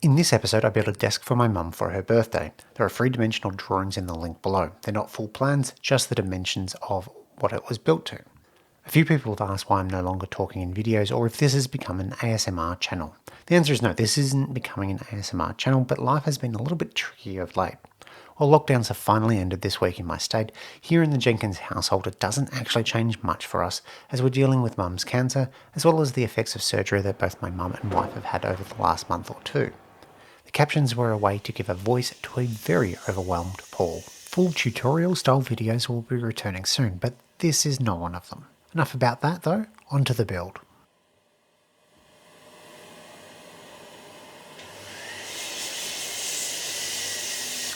In this episode, I built a desk for my mum for her birthday. There are three-dimensional drawings in the link below. They're not full plans, just the dimensions of what it was built to. A few people have asked why I'm no longer talking in videos or if this has become an ASMR channel. The answer is no, this isn't becoming an ASMR channel, but life has been a little bit tricky of late. While lockdowns have finally ended this week in my state, here in the Jenkins household it doesn't actually change much for us as we're dealing with mum's cancer, as well as the effects of surgery that both my mum and wife have had over the last month or two. The captions were a way to give a voice to a very overwhelmed Paul. Full tutorial style videos will be returning soon, but this is not one of them. Enough about that though, on to the build.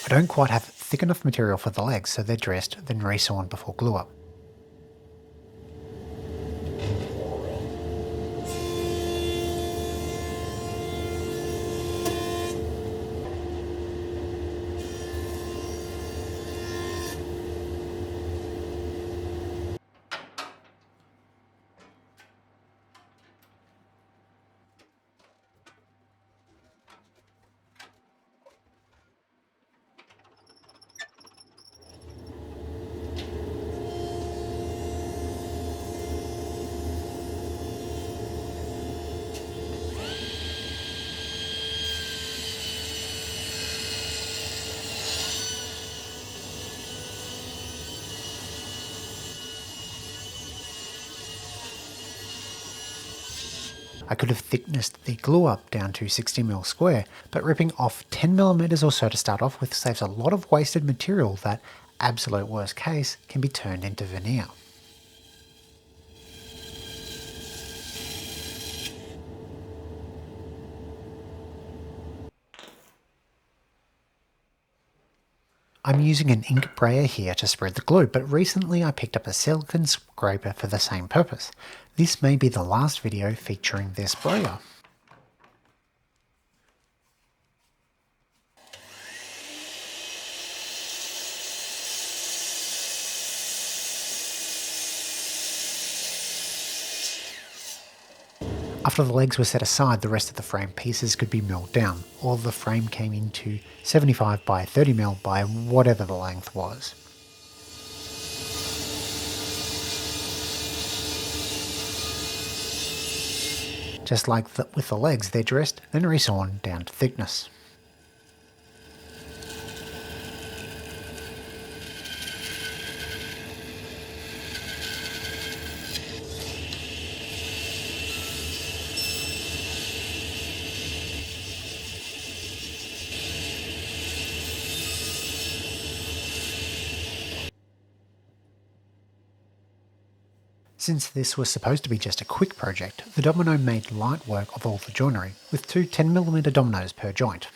I don't quite have thick enough material for the legs, so they're dressed, then resawn before glue up. I could have thicknessed the glue up down to 60mm square, but ripping off 10mm or so to start off with saves a lot of wasted material that, absolute worst case, can be turned into veneer. I'm using an ink brayer here to spread the glue, but recently I picked up a silicone scraper for the same purpose. This may be the last video featuring this brayer. After the legs were set aside, the rest of the frame pieces could be milled down. All of the frame came into 75 by 30mm by whatever the length was. Just like with the legs, they're dressed, then resawn down to thickness. Since this was supposed to be just a quick project, the domino made light work of all the joinery, with two 10mm dominoes per joint.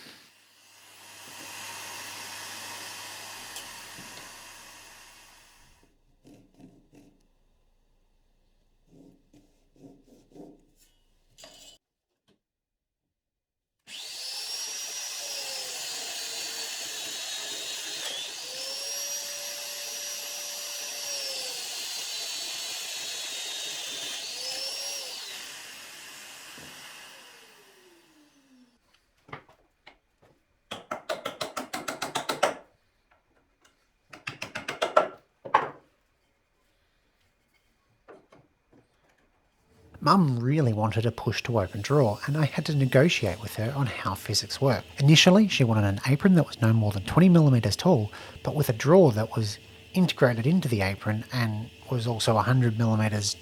Mum really wanted a push-to-open drawer, and I had to negotiate with her on how physics work. Initially, she wanted an apron that was no more than 20mm tall, but with a drawer that was integrated into the apron and was also 100mm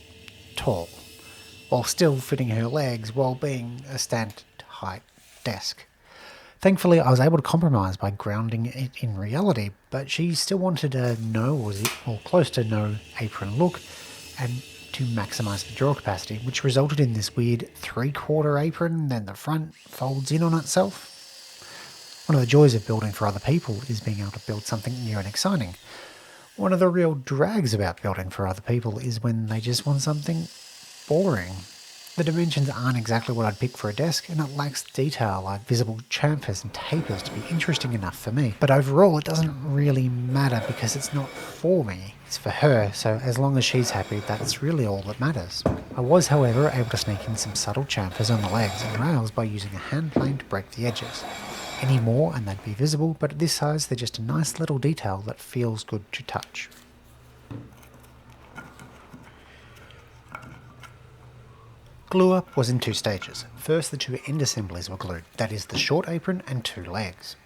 tall, while still fitting her legs while being a stand-height desk. Thankfully, I was able to compromise by grounding it in reality, but she still wanted a no or close to no apron look, and to maximise the drawer capacity, which resulted in this weird 3/4 apron, then the front folds in on itself. One of the joys of building for other people is being able to build something new and exciting. One of the real drags about building for other people is when they just want something boring. The dimensions aren't exactly what I'd pick for a desk, and it lacks detail like visible chamfers and tapers to be interesting enough for me. But overall, it doesn't really matter because it's not for me, it's for her, so as long as she's happy, that's really all that matters. I was, however, able to sneak in some subtle chamfers on the legs and rails by using a hand plane to break the edges. Any more and they'd be visible, but at this size they're just a nice little detail that feels good to touch. Glue up was in two stages. First, the two end assemblies were glued, that is the short apron and two legs.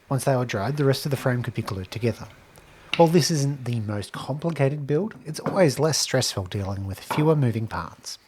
Once they were dried, the rest of the frame could be glued together. While this isn't the most complicated build, it's always less stressful dealing with fewer moving parts.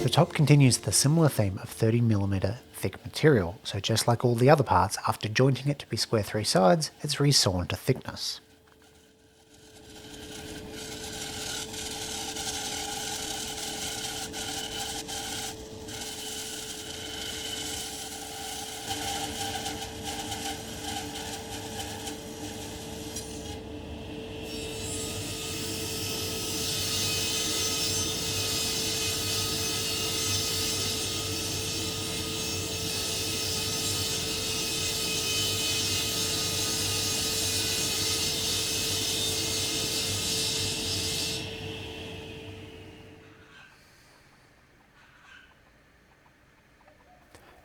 The top continues the similar theme of 30mm thick material, so just like all the other parts, after jointing it to be square 3 sides, it's resawn to thickness.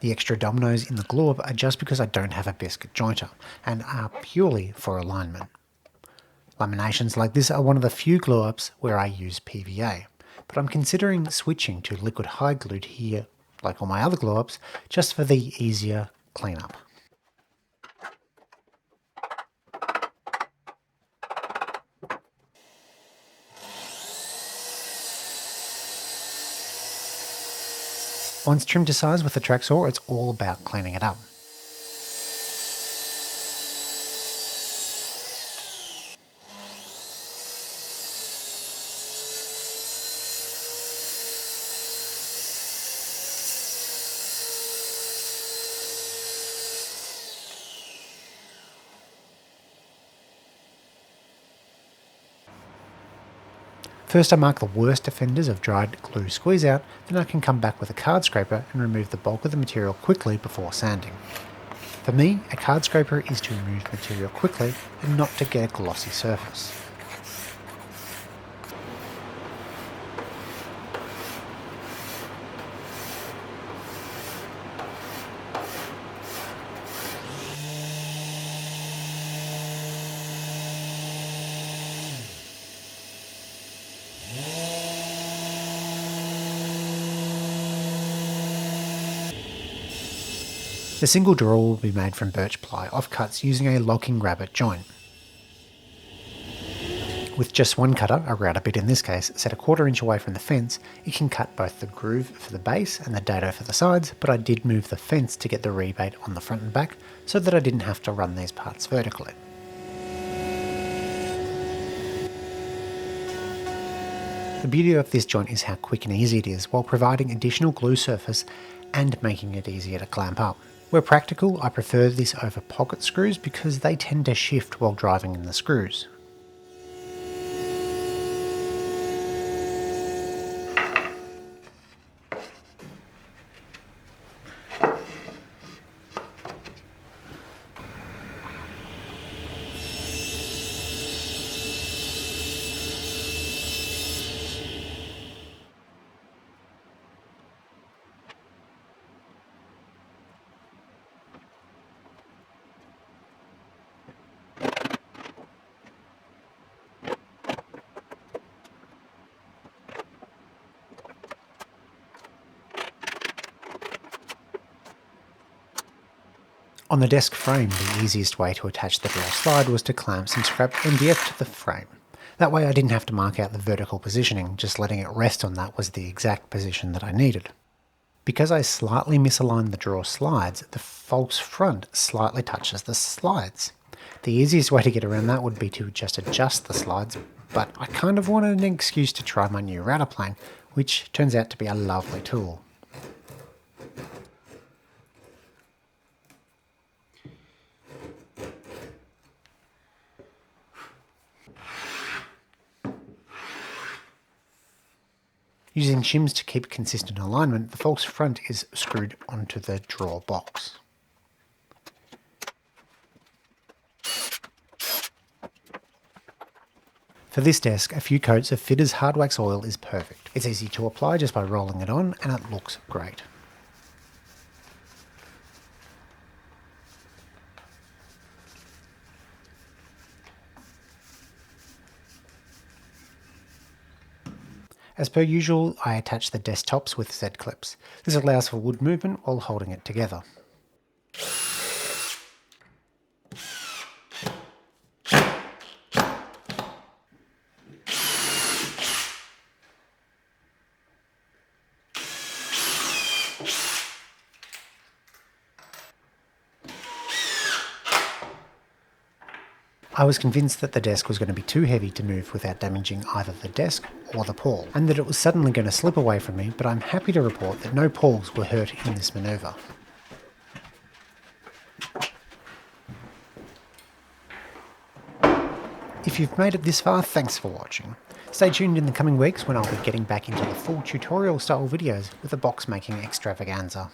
The extra dominoes in the glue up are just because I don't have a biscuit jointer, and are purely for alignment. Laminations like this are one of the few glue ups where I use PVA, but I'm considering switching to liquid hide glued here, like all my other glue ups, just for the easier cleanup. Once trimmed to size with the track saw, it's all about cleaning it up. First I mark the worst offenders of dried glue squeeze out, then I can come back with a card scraper and remove the bulk of the material quickly before sanding. For me, a card scraper is to remove material quickly and not to get a glossy surface. The single drawer will be made from birch ply offcuts using a locking rabbet joint. With just one cutter, a router bit in this case, set a 1/4 inch away from the fence, it can cut both the groove for the base and the dado for the sides, but I did move the fence to get the rebate on the front and back so that I didn't have to run these parts vertically. The beauty of this joint is how quick and easy it is while providing additional glue surface and making it easier to clamp up. Where practical, I prefer this over pocket screws because they tend to shift while driving in the screws. On the desk frame, the easiest way to attach the drawer slide was to clamp some scrap MDF to the frame. That way I didn't have to mark out the vertical positioning, just letting it rest on that was the exact position that I needed. Because I slightly misaligned the drawer slides, the false front slightly touches the slides. The easiest way to get around that would be to just adjust the slides, but I kind of wanted an excuse to try my new router plane, which turns out to be a lovely tool. Using shims to keep consistent alignment, the false front is screwed onto the drawer box. For this desk, a few coats of Fitter's hard wax oil is perfect. It's easy to apply just by rolling it on, and it looks great. As per usual, I attach the desktops with Z-clips. This allows for wood movement while holding it together. I was convinced that the desk was going to be too heavy to move without damaging either the desk or the pawl, and that it was suddenly going to slip away from me, but I'm happy to report that no pawls were hurt in this manoeuvre. If you've made it this far, thanks for watching. Stay tuned in the coming weeks when I'll be getting back into the full tutorial style videos with a box making extravaganza.